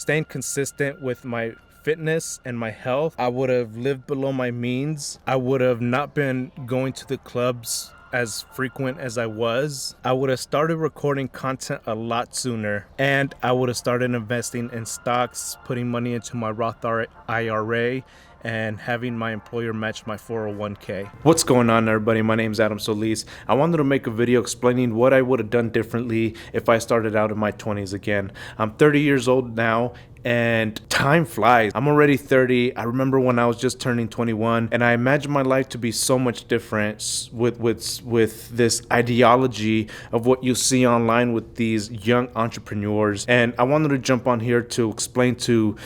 stayed consistent with my fitness and my health, I would have lived below my means. I would have not been going to the clubs as frequent as I was. I would have started recording content a lot sooner, and I would have started investing in stocks, putting money into my Roth IRA, and having my employer match my 401k. What's going on, everybody? My name is Adam Solis. I wanted to make a video explaining what I would have done differently if I started out in my 20s again. I'm 30 years old now, and time flies. I'm already 30. I remember when I was just turning 21, and I imagined my life to be so much different with this ideology of what you see online with these young entrepreneurs. And I wanted to jump on here to explain to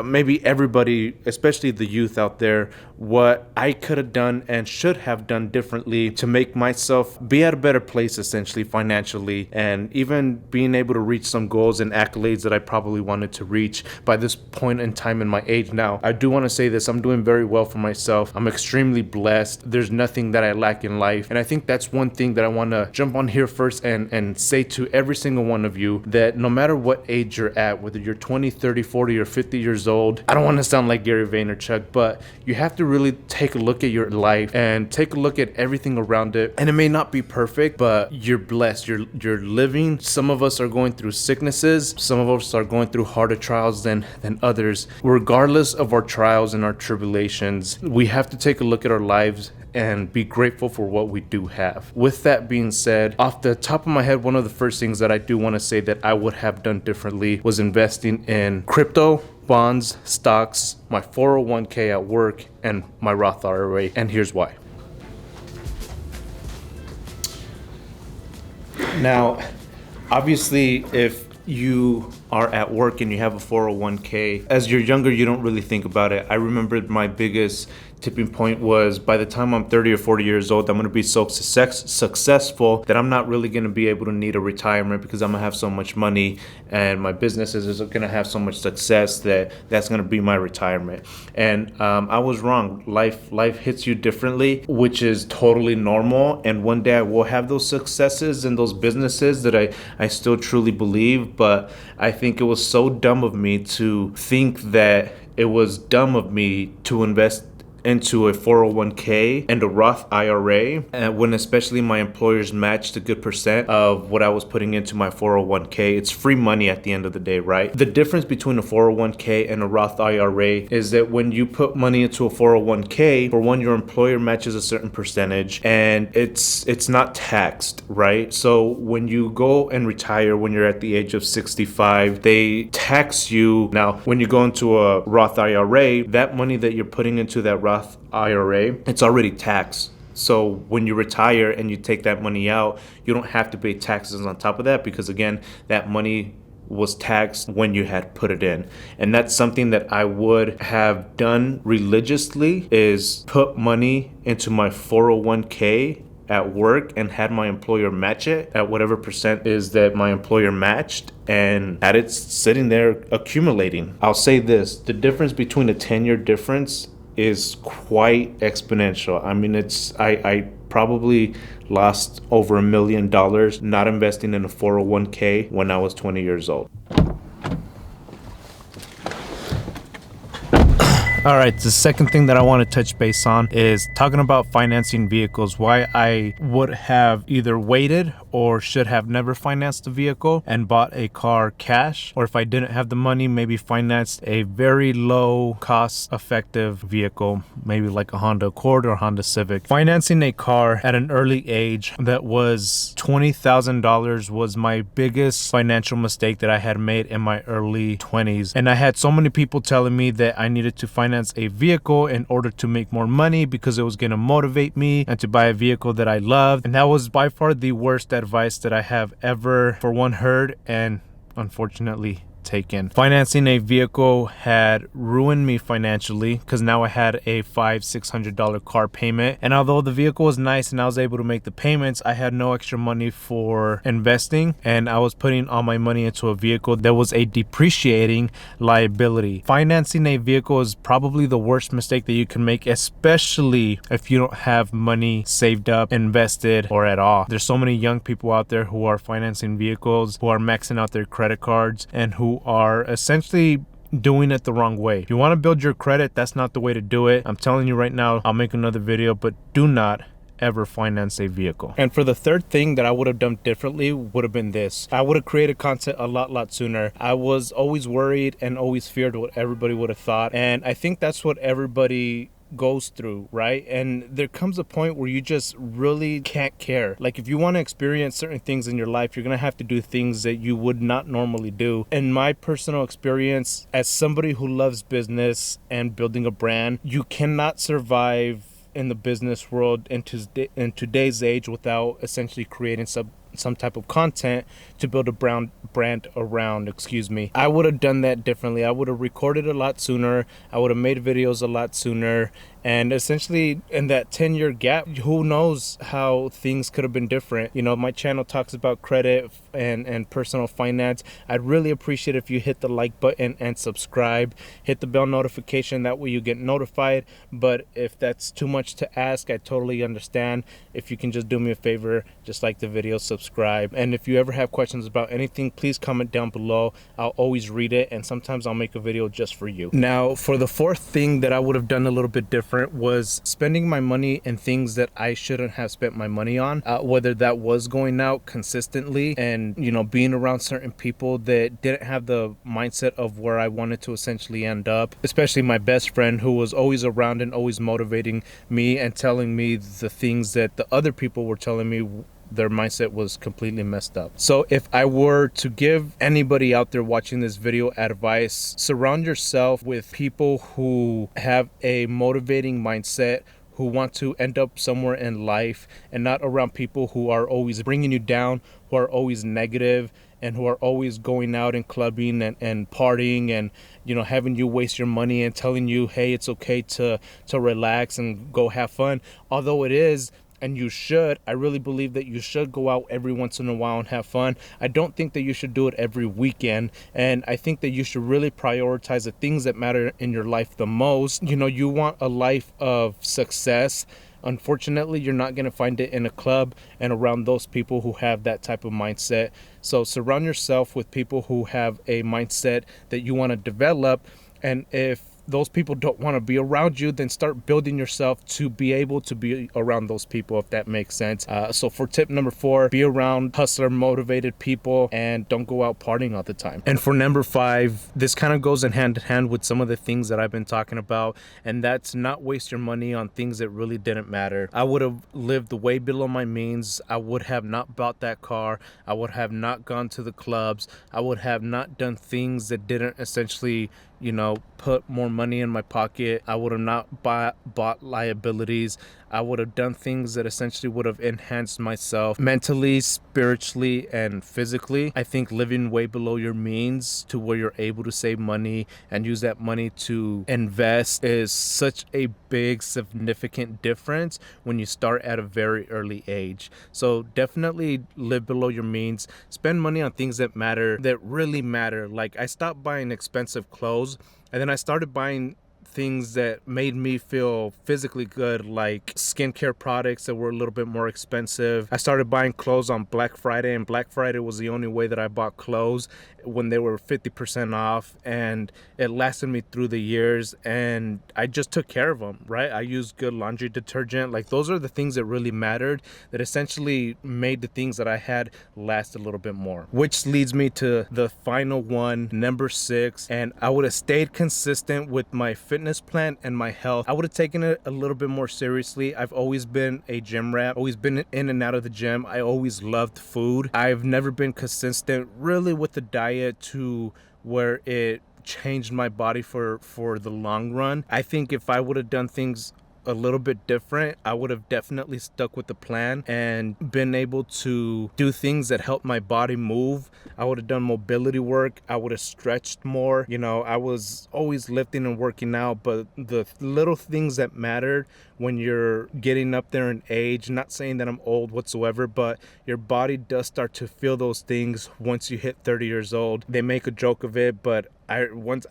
maybe everybody, especially the youth out there, what I could have done and should have done differently to make myself be at a better place, essentially financially, and even being able to reach some goals and accolades that I probably wanted to reach by this point in time in my age now. I do want to say this: I'm doing very well for myself. I'm extremely blessed. There's nothing that I lack in life. And I think that's one thing that I want to jump on here first and say to every single one of you, that no matter what age you're at, whether you're 20, 30, 40, or 50 years old, I don't want to sound like Gary Vaynerchuk, but you have to really take a look at your life and take a look at everything around it. And it may not be perfect, but you're blessed. You're living. Some of us are going through sicknesses. Some of us are going through harder trials than others. Regardless of our trials and our tribulations, we have to take a look at our lives and be grateful for what we do have. With that being said, off the top of my head, one of the first things that I do want to say that I would have done differently was investing in crypto, bonds, stocks, my 401k at work, and my Roth IRA. And here's why. Now, obviously, if you are at work and you have a 401k, as you're younger, you don't really think about it. I remember my biggest tipping point was, by the time I'm 30 or 40 years old, I'm going to be so successful that I'm not really going to be able to need a retirement, because I'm going to have so much money and my businesses are going to have so much success that that's going to be my retirement. And I was wrong. Life hits you differently, which is totally normal. And one day I will have those successes and those businesses that I still truly believe. But I think it was so dumb of me to think that it was dumb of me to invest into a 401k and a Roth IRA, when especially my employers matched a good percent of what I was putting into my 401k. It's free money at the end of the day, right? The difference between a 401k and a Roth IRA is that when you put money into a 401k, for one, your employer matches a certain percentage and it's not taxed, right? So when you go and retire when you're at the age of 65, they tax you. Now, when you go into a Roth IRA, that money that you're putting into that Roth IRA, it's already taxed. So when you retire and you take that money out, you don't have to pay taxes on top of that, because again, that money was taxed when you had put it in. And that's something that I would have done religiously, is put money into my 401k at work and had my employer match it at whatever percent is that my employer matched, and had it sitting there accumulating. I'll say this: the difference between a 10-year difference is quite exponential. I mean, I probably lost over $1 million not investing in a 401k when I was 20 years old. All right, the second thing that I want to touch base on is talking about financing vehicles. Why I would have either waited or should have never financed a vehicle and bought a car cash, or if I didn't have the money, maybe financed a very low cost effective vehicle, maybe like a Honda Accord or Honda Civic. Financing a car at an early age that was $20,000 was my biggest financial mistake that I had made in my early 20s. And I had so many people telling me that I needed to finance a vehicle in order to make more money because it was going to motivate me and to buy a vehicle that I loved. And that was by far the worst advice that I have ever, for one, heard and unfortunately taken. Financing a vehicle had ruined me financially, because now I had a $500-$600 car payment, and although the vehicle was nice and I was able to make the payments, I had no extra money for investing, and I was putting all my money into a vehicle that was a depreciating liability. Financing a vehicle is probably the worst mistake that you can make, especially if you don't have money saved up, invested, or at all. There's so many young people out there who are financing vehicles, who are maxing out their credit cards, and who are essentially doing it the wrong way. If you want to build your credit, that's not the way to do it. I'm telling you right now, I'll make another video, but do not ever finance a vehicle. And for the third thing that I would have done differently would have been this. I would have created content a lot sooner. I was always worried and always feared what everybody would have thought. And I think that's what everybody goes through, right? And there comes a point where you just really can't care. Like, if you want to experience certain things in your life, you're gonna have to do things that you would not normally do. In my personal experience, as somebody who loves business and building a brand, you cannot survive in the business world in today's age without essentially creating some type of content to build a brand around. I would have done that differently. I would have recorded a lot sooner. I would have made videos a lot sooner. And essentially, in that 10-year gap, who knows how things could have been different. You know, my channel talks about credit and personal finance. I'd really appreciate if you hit the like button and subscribe. Hit the bell notification. That way you get notified. But if that's too much to ask, I totally understand. If you can just do me a favor, just like the video, subscribe. And if you ever have questions about anything, please comment down below. I'll always read it, and sometimes I'll make a video just for you. Now, for the fourth thing that I would have done a little bit different was spending my money in things that I shouldn't have spent my money on, whether that was going out consistently and, you know, being around certain people that didn't have the mindset of where I wanted to essentially end up, especially my best friend, who was always around and always motivating me and telling me the things that the other people were telling me their mindset was completely messed up. So if I were to give anybody out there watching this video advice, surround yourself with people who have a motivating mindset, who want to end up somewhere in life, and not around people who are always bringing you down, who are always negative, and who are always going out and clubbing and partying and, you know, having you waste your money and telling you, hey, it's okay to relax and go have fun. Although it is, and you should, I really believe that you should go out every once in a while and have fun. I don't think that you should do it every weekend. And I think that you should really prioritize the things that matter in your life the most. You know, you want a life of success. Unfortunately, you're not going to find it in a club and around those people who have that type of mindset. So surround yourself with people who have a mindset that you want to develop. And if those people don't want to be around you, then start building yourself to be able to be around those people, if that makes sense. So for tip number 4, be around hustler motivated people and don't go out partying all the time. And for number 5, this kind of goes in hand in hand with some of the things that I've been talking about, and that's not waste your money on things that really didn't matter. I would have lived way below my means. I would have not bought that car. I would have not gone to the clubs. I would have not done things that didn't essentially, you know, put more money in my pocket. I would have not bought liabilities. I would have done things that essentially would have enhanced myself mentally, spiritually, and physically. I think living way below your means to where you're able to save money and use that money to invest is such a big, significant difference when you start at a very early age. So definitely live below your means. Spend money on things that matter, that really matter. Like, I stopped buying expensive clothes, and then I started buying things that made me feel physically good, like skincare products that were a little bit more expensive. I started buying clothes on Black Friday, and Black Friday was the only way that I bought clothes, when they were 50% off, and it lasted me through the years, and I just took care of them, right? I used good laundry detergent. Like, those are the things that really mattered, that essentially made the things that I had last a little bit more. Which leads me to the final one, number 6, and I would have stayed consistent with my fitness plan and my health. I would have taken it a little bit more seriously. I've always been a gym rat, always been in and out of the gym. I always loved food. I've never been consistent really with the diet to where it changed my body for the long run. I think if I would have done things a little bit different, I would have definitely stuck with the plan and been able to do things that help my body move. I would have done mobility work. I would have stretched more. You know, I was always lifting and working out, but the little things that mattered when you're getting up there in age, not saying that I'm old whatsoever, but your body does start to feel those things once you hit 30 years old. They make a joke of it, but I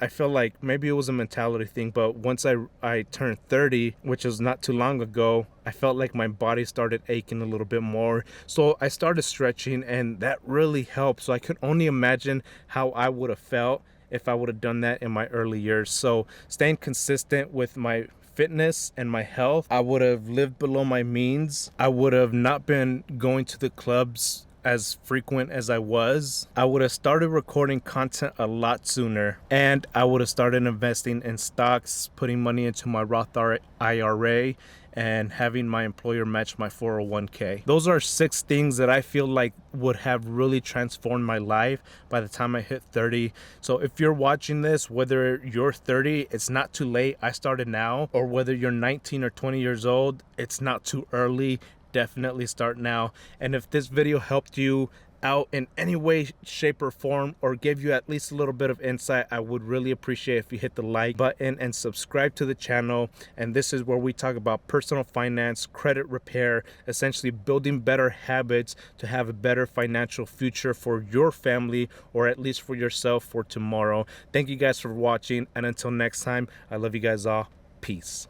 felt like maybe it was a mentality thing, but once I turned 30, which was not too long ago, I felt like my body started aching a little bit more. So I started stretching, and that really helped. So I could only imagine how I would have felt if I would have done that in my early years. So staying consistent with my fitness and my health, I would have lived below my means. I would have not been going to the clubs as frequent as I was. I would have started recording content a lot sooner, and I would have started investing in stocks, putting money into my Roth IRA, and having my employer match my 401k. Those are 6 things that I feel like would have really transformed my life by the time I hit 30. So if you're watching this, whether you're 30, it's not too late, I started now, or whether you're 19 or 20 years old, it's not too early. Definitely start now. And if this video helped you out in any way, shape, or form, or give you at least a little bit of insight, I would really appreciate if you hit the like button and subscribe to the channel. And this is where we talk about personal finance, credit repair, essentially building better habits to have a better financial future for your family, or at least for yourself, for tomorrow. Thank you guys for watching, and until next time, I love you guys all. Peace.